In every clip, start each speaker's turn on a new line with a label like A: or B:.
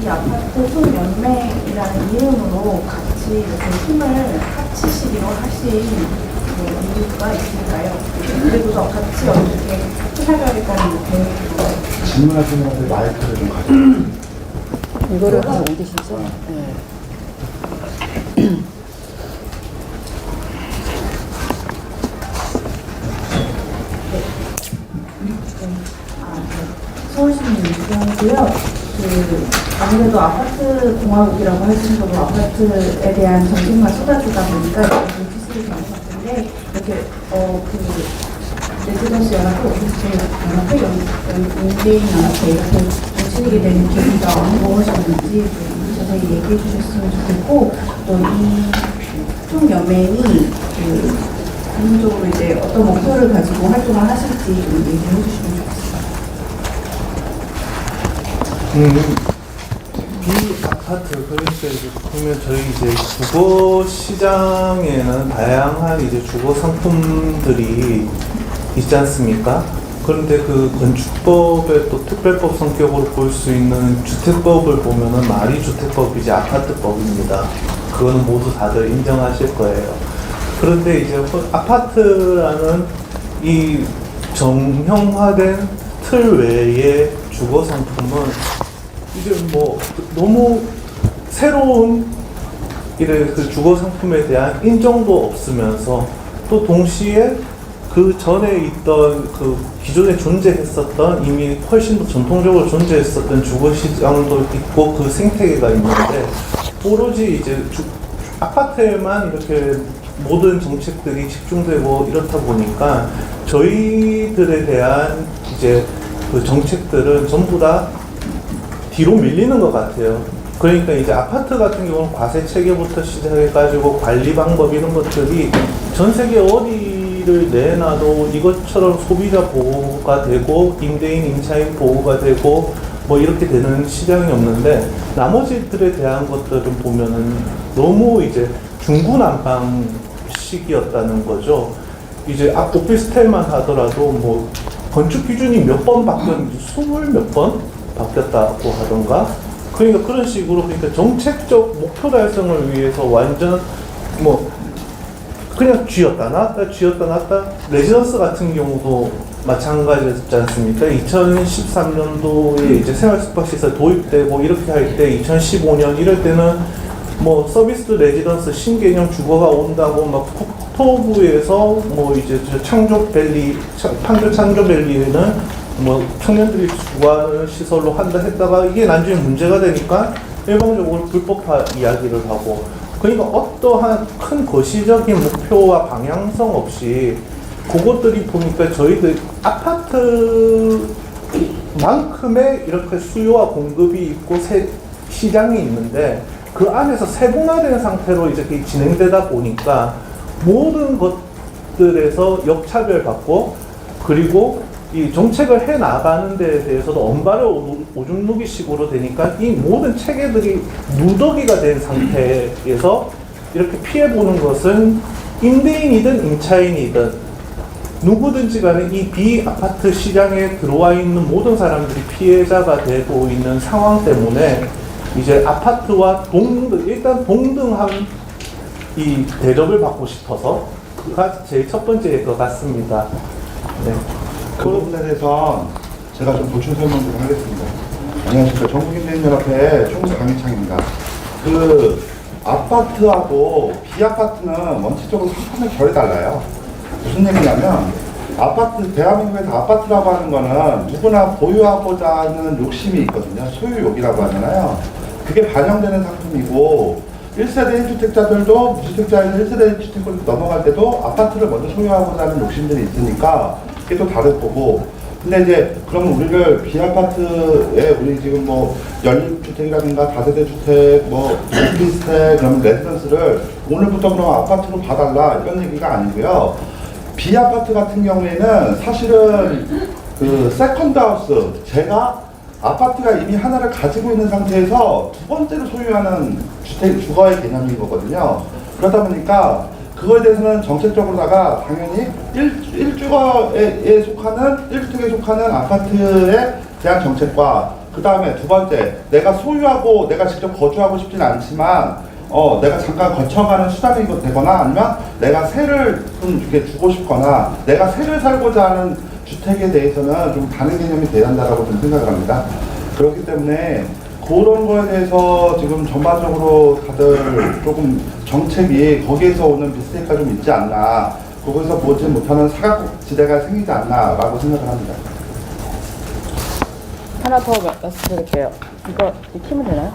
A: 이 아파트 총연맹이라는 이름으로 같이 이렇게 힘을 합치시기로 하신 이유가 있을까요? 그리고 더 같이 어떻게 해나가겠다는 계획이
B: 질문하시는 분들 마이크를 좀 가져주세요.
C: 이거를 하나 옮기시죠? 네.
A: 서울시민 유수하고요. 아무래도 아파트 공화국이라고 할 정도로 아파트에 대한 정책만 쏟아지다 보니까 눈치스를 많이 봤는데 이렇게 레지던스 연합회, 오피스 연합회, 임대인 연합회 이렇게 뭉치게 되는 계기가 무엇이었는지 자세히 얘기해 주셨으면 좋겠고 또 이 총연맹이 본인적으로 이제 어떤 목표를 가지고 활동을 하실지 좀 얘기해 주시면 좋겠습니다.
D: 비아파트, 그러니까 이제 보면 저희 이제 주거 시장에는 다양한 이제 주거 상품들이 있지 않습니까? 그런데 그 건축법의 또 특별법 성격으로 볼 수 있는 주택법을 보면은 말이 주택법이지 아파트법입니다. 그거는 모두 다들 인정하실 거예요. 그런데 이제 아파트라는 이 정형화된 틀 외의 주거 상품은 이제 뭐 너무 새로운 이래 그 주거 상품에 대한 인정도 없으면서 또 동시에 그 전에 있던 그 기존에 존재했었던 이미 훨씬 더 전통적으로 존재했었던 주거 시장도 있고 그 생태계가 있는데 오로지 이제 아파트에만 이렇게 모든 정책들이 집중되고 이렇다 보니까 저희들에 대한 이제 그 정책들은 전부 다 뒤로 밀리는 것 같아요. 그러니까 이제 아파트 같은 경우는 과세 체계부터 시작해가지고 관리 방법 이런 것들이 전 세계 어디를 내놔도 이것처럼 소비자 보호가 되고 임대인 임차인 보호가 되고 뭐 이렇게 되는 시장이 없는데 나머지들에 대한 것들은 보면은 너무 이제 중구난방식이었다는 거죠. 이제 오피스텔만 하더라도 뭐 건축 기준이 몇 번 바뀌었는지 20몇 번 바뀌었다고 하던가. 그러니까 그런 식으로 그러니까 정책적 목표 달성을 위해서 완전 뭐 그냥 쥐었다 놨다 레지던스 같은 경우도 마찬가지였지 않습니까? 2013년도에 이제 생활 숙박시설 도입되고 이렇게 할 때 2015년 이럴 때는 뭐 서비스 레지던스 신개념 주거가 온다고 막 국토부에서 뭐 이제 창조밸리 창조밸리는 뭐 청년들이 주거하는 시설로 한다 했다가 이게 나중에 문제가 되니까 일방적으로 불법화 이야기를 하고 그러니까 어떠한 큰 거시적인 목표와 방향성 없이 그것들이 보니까 저희들 아파트만큼의 이렇게 수요와 공급이 있고 시장이 있는데 그 안에서 세분화된 상태로 이제 진행되다 보니까 모든 것들에서 역차별받고 그리고 이 정책을 해 나가는 데에 대해서도 언발을 오줌 누기 식으로 되니까 이 모든 체계들이 누더기가 된 상태에서 이렇게 피해보는 것은 임대인이든 임차인이든 누구든지 간에 이 비아파트 시장에 들어와 있는 모든 사람들이 피해자가 되고 있는 상황 때문에 이제 아파트와 일단 동등한 이 대접을 받고 싶어서 그가 제일 첫 번째일 것 같습니다. 네.
B: 그 부분에 대해서 제가 좀 보충 설명 좀 하겠습니다. 안녕하십니까. 전국임대인연합회 총수 강희창입니다. 그 아파트하고 비아파트는 원칙적으로 상품의 결이 달라요. 무슨 얘기냐면 대한민국에서 아파트라고 하는 거는 누구나 보유하고자 하는 욕심이 있거든요. 소유욕이라고 하잖아요. 그게 반영되는 상품이고 1세대 1주택자들도 무주택자에서 1세대 1주택으로 넘어갈 때도 아파트를 먼저 소유하고자 하는 욕심들이 있으니까 그게 또 다를 거고. 근데 이제 그러면 우리를 비아파트에 우리 지금 뭐 연립주택이라든가 다세대 주택, 뭐 오피스텔, 그러면 레지던스를 오늘부터 그럼 아파트로 봐달라 이런 얘기가 아니고요. 비아파트 같은 경우에는 사실은 그 세컨드 하우스, 제가 아파트가 이미 하나를 가지고 있는 상태에서 두 번째로 소유하는 주거의 개념인 거거든요. 그러다 보니까 그거에 대해서는 정책적으로다가 당연히 1주택에 속하는 아파트에 대한 정책과 그 다음에 두 번째, 내가 소유하고 내가 직접 거주하고 싶진 않지만 내가 잠깐 거쳐가는 수단이 되거나 아니면 내가 세를 좀 이렇게 주고 싶거나 내가 세를 살고자 하는 주택에 대해서는 좀 다른 개념이 돼야 한다라고 좀 생각을 합니다. 그렇기 때문에 그런 거에 대해서 지금 전반적으로 다들 조금 정책이 거기에서 오는 미스테이크가 좀 있지 않나, 거기서 보지 못하는 사각지대가 생기지 않나라고 생각을 합니다.
C: 하나 더 말씀드릴게요. 이거 키면 되나요?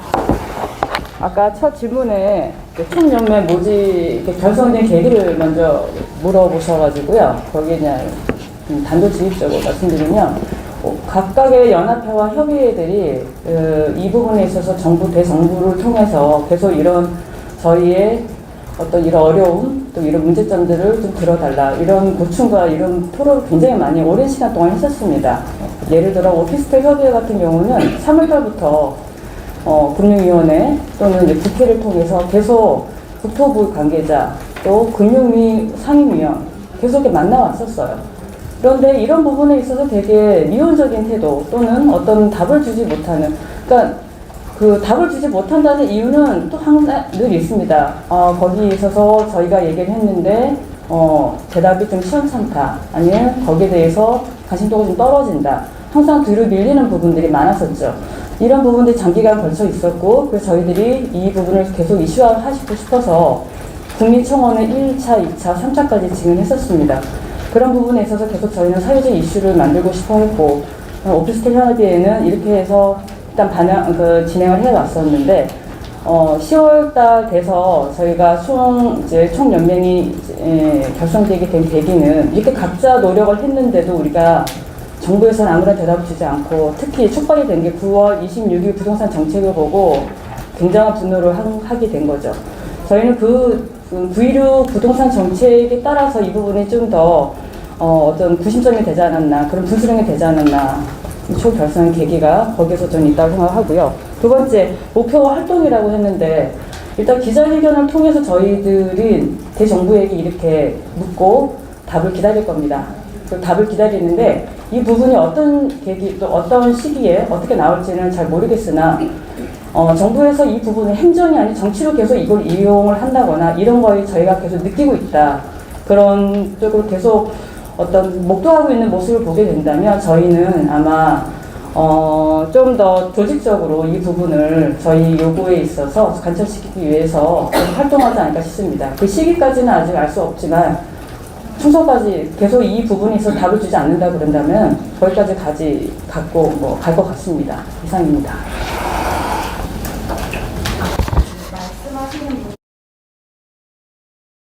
C: 아까 첫 질문에 총연맹 모집 결성된 계기를 먼저 물어보셔가지고요. 거기에 그냥 단도직입적으로 말씀드리면 각각의 연합회와 협의회들이 이 부분에 있어서 정부 대정부를 통해서 계속 이런 저희의 어떤 이런 어려움 또 이런 문제점들을 좀 들어달라 이런 고충과 이런 토론을 굉장히 많이 오랜 시간 동안 했었습니다. 예를 들어 오피스텔 협의회 같은 경우는 3월달부터 금융위원회 또는 이제 국회를 통해서 계속 국토부 관계자 또 금융위 상임위원 계속 이렇게 만나왔었어요. 그런데 이런 부분에 있어서 되게 미온적인 태도 또는 어떤 답을 주지 못하는, 그러니까 그 답을 주지 못한다는 이유는 또 항상 늘 있습니다. 거기에 있어서 저희가 얘기를 했는데 대답이 좀 시원찮다 아니면 거기에 대해서 관심도가 좀 떨어진다. 항상 뒤로 밀리는 부분들이 많았었죠. 이런 부분들이 장기간 걸쳐 있었고 그래서 저희들이 이 부분을 계속 이슈화하시고 싶어서 국민청원을 1차, 2차, 3차까지 진행했었습니다. 그런 부분에 있어서 계속 저희는 사회적 이슈를 만들고 싶어 했고 오피스텔 협의회는 이렇게 해서 일단 진행을 해왔었는데 10월달 돼서 저희가 총연맹이 결성되게 된 계기는 이렇게 각자 노력을 했는데도 우리가 정부에서는 아무런 대답을 주지 않고 특히 촉발이 된 게 9월 26일 부동산 정책을 보고 굉장한 분노를 하게 된 거죠. 저희는 9.16 부동산 정책에 따라서 이 부분이 좀 더 어떤 구심점이 되지 않았나, 그런 분수령이 되지 않았나, 초결성의 계기가 거기에서 좀 있다고 생각하고요. 두 번째, 목표와 활동이라고 했는데, 일단 기자회견을 통해서 저희들이 대정부에게 이렇게 묻고 답을 기다릴 겁니다. 그 답을 기다리는데, 이 부분이 어떤 계기, 또 어떤 시기에 어떻게 나올지는 잘 모르겠으나, 정부에서 이 부분을 행정이 아닌 정치로 계속 이걸 이용을 한다거나 이런 거에 저희가 계속 느끼고 있다. 그런 쪽으로 계속 어떤 목도하고 있는 모습을 보게 된다면 저희는 아마 좀 더 조직적으로 이 부분을 저희 요구에 있어서 관철시키기 위해서 활동하지 않을까 싶습니다. 그 시기까지는 아직 알 수 없지만 충성까지 계속 이 부분에 있어서 답을 주지 않는다 그런다면 거기까지 갈 것 같습니다. 이상입니다.
A: 말씀하시는